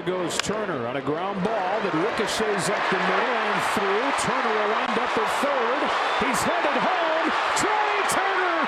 goes Turner on a ground ball that ricochets up the middle and through. Turner will end up at third. He's headed home. Trey Turner.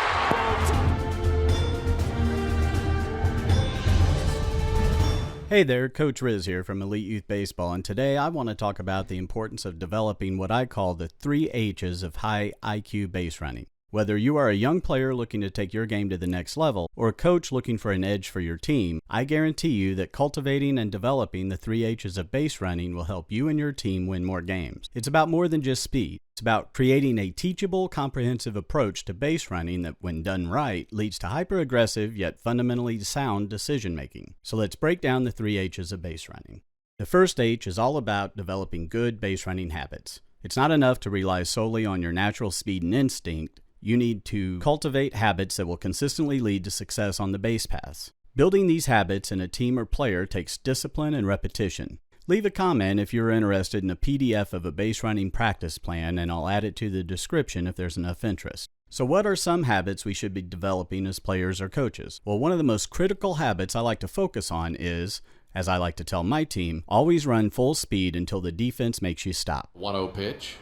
Hey there, Coach Rizz here from Elite Youth Baseball, and today I want to talk about the importance of developing what I call the 3 H's of high IQ base running. Whether you are a young player looking to take your game to the next level or a coach looking for an edge for your team, I guarantee you that cultivating and developing the 3 H's of base running will help you and your team win more games. It's about more than just speed. It's about creating a teachable, comprehensive approach to base running that, when done right, leads to hyper-aggressive yet fundamentally sound decision-making. So let's break down the 3 H's of base running. The first H is all about developing good base running habits. It's not enough to rely solely on your natural speed and instinct. You need to cultivate habits that will consistently lead to success on the base paths. Building these habits in a team or player takes discipline and repetition. Leave a comment if you're interested in a PDF of a base running practice plan, and I'll add it to the description if there's enough interest. So what are some habits we should be developing as players or coaches? Well, one of the most critical habits I like to focus on is, as I like to tell my team, always run full speed until the defense makes you stop. 1-0 pitch.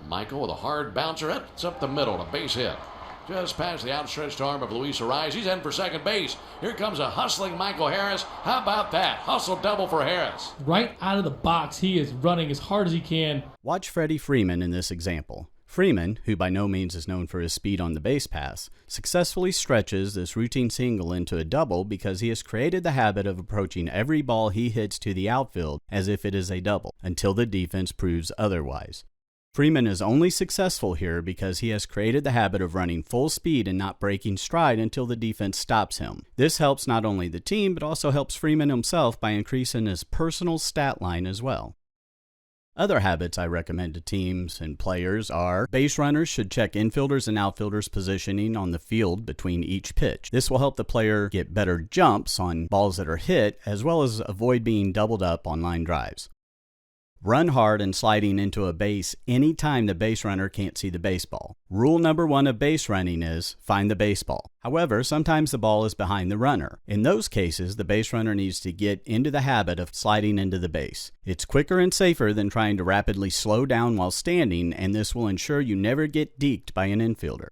Michael with a hard bouncer. It's up the middle, a base hit. Just past the outstretched arm of Luis Rizz. He's in for second base. Here comes a hustling Michael Harris. How about that? Hustle double for Harris. Right out of the box, he is running as hard as he can. Watch Freddie Freeman in this example. Freeman, who by no means is known for his speed on the base pass, successfully stretches this routine single into a double because he has created the habit of approaching every ball he hits to the outfield as if it is a double, until the defense proves otherwise. Freeman is only successful here because he has created the habit of running full speed and not breaking stride until the defense stops him. This helps not only the team, but also helps Freeman himself by increasing his personal stat line as well. Other habits I recommend to teams and players are: base runners should check infielders and outfielders' positioning on the field between each pitch. This will help the player get better jumps on balls that are hit, as well as avoid being doubled up on line drives. Run hard and sliding into a base anytime the base runner can't see the baseball. Rule number 1 of base running is find the baseball. However, sometimes the ball is behind the runner. In those cases, the base runner needs to get into the habit of sliding into the base. It's quicker and safer than trying to rapidly slow down while standing, and this will ensure you never get deked by an infielder.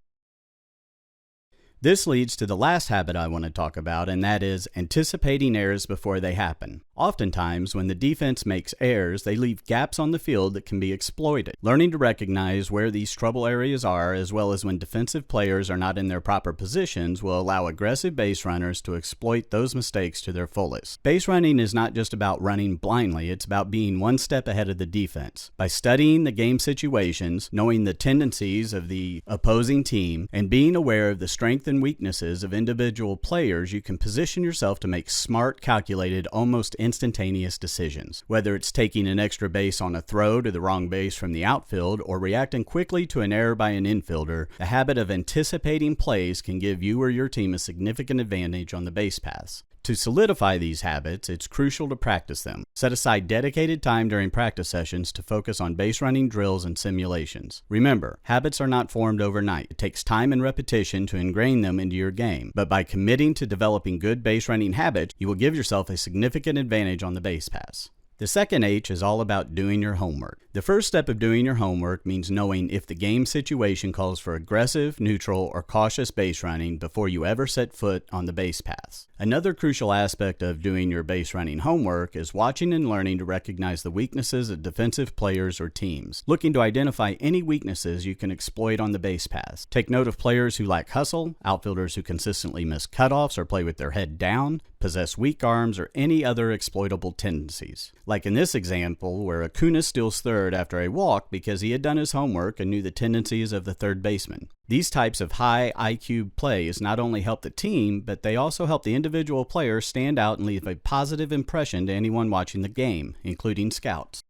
This leads to the last habit I want to talk about, and that is anticipating errors before they happen. Oftentimes, when the defense makes errors, they leave gaps on the field that can be exploited. Learning to recognize where these trouble areas are, as well as when defensive players are not in their proper positions, will allow aggressive base runners to exploit those mistakes to their fullest. Base running is not just about running blindly, it's about being one step ahead of the defense. By studying the game situations, knowing the tendencies of the opposing team, and being aware of the strength and weaknesses of individual players, you can position yourself to make smart, calculated, almost instantaneous decisions. Whether it's taking an extra base on a throw to the wrong base from the outfield or reacting quickly to an error by an infielder, the habit of anticipating plays can give you or your team a significant advantage on the base paths. To solidify these habits, it's crucial to practice them. Set aside dedicated time during practice sessions to focus on base running drills and simulations. Remember, habits are not formed overnight. It takes time and repetition to ingrain them into your game, but by committing to developing good base running habits, you will give yourself a significant advantage on the base pass. The second H is all about doing your homework. The first step of doing your homework means knowing if the game situation calls for aggressive, neutral, or cautious base running before you ever set foot on the base paths. Another crucial aspect of doing your base running homework is watching and learning to recognize the weaknesses of defensive players or teams, looking to identify any weaknesses you can exploit on the base paths. Take note of players who lack hustle, outfielders who consistently miss cutoffs or play with their head down, possess weak arms, or any other exploitable tendencies. Like in this example, where Acuna steals third after a walk because he had done his homework and knew the tendencies of the third baseman. These types of high IQ plays not only help the team, but they also help the individual player stand out and leave a positive impression to anyone watching the game, including scouts.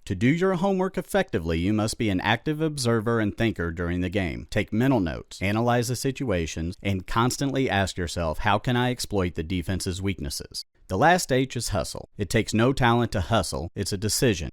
To do your homework effectively, you must be an active observer and thinker during the game. Take mental notes, analyze the situations, and constantly ask yourself, how can I exploit the defense's weaknesses? The last H is hustle. It takes no talent to hustle, it's a decision.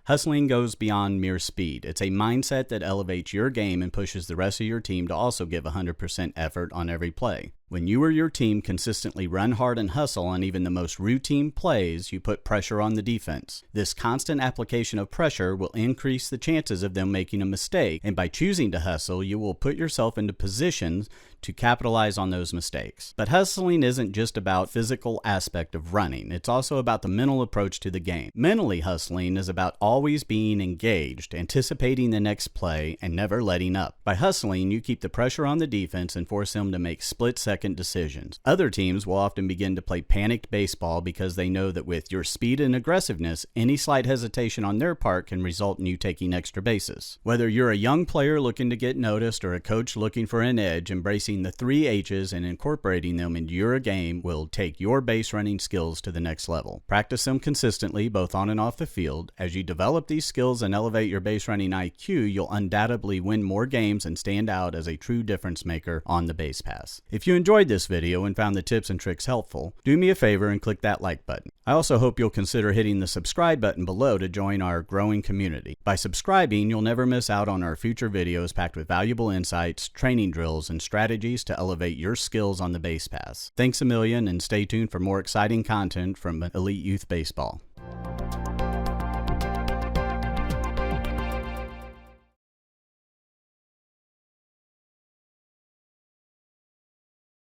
Hustling goes beyond mere speed. It's a mindset that elevates your game and pushes the rest of your team to also give 100% effort on every play. When you or your team consistently run hard and hustle on even the most routine plays, you put pressure on the defense. This constant application of pressure will increase the chances of them making a mistake, and by choosing to hustle, you will put yourself into positions to capitalize on those mistakes. But hustling isn't just about physical aspect of running, it's also about the mental approach to the game. Mentally hustling is about always being engaged, anticipating the next play, and never letting up. By hustling, you keep the pressure on the defense and force them to make split-second decisions. Other teams will often begin to play panicked baseball because they know that with your speed and aggressiveness, any slight hesitation on their part can result in you taking extra bases. Whether you're a young player looking to get noticed or a coach looking for an edge, embracing the 3 H's and incorporating them into your game will take your base running skills to the next level. Practice them consistently, both on and off the field. As you develop these skills and elevate your base running IQ, you'll undoubtedly win more games and stand out as a true difference maker on the base pass. If you enjoyed this video and found the tips and tricks helpful, do me a favor and click that like button. I also hope you'll consider hitting the subscribe button below to join our growing community. By subscribing, you'll never miss out on our future videos packed with valuable insights, training drills, and strategies to elevate your skills on the base pass. Thanks a million, and stay tuned for more exciting content from Elite Youth Baseball.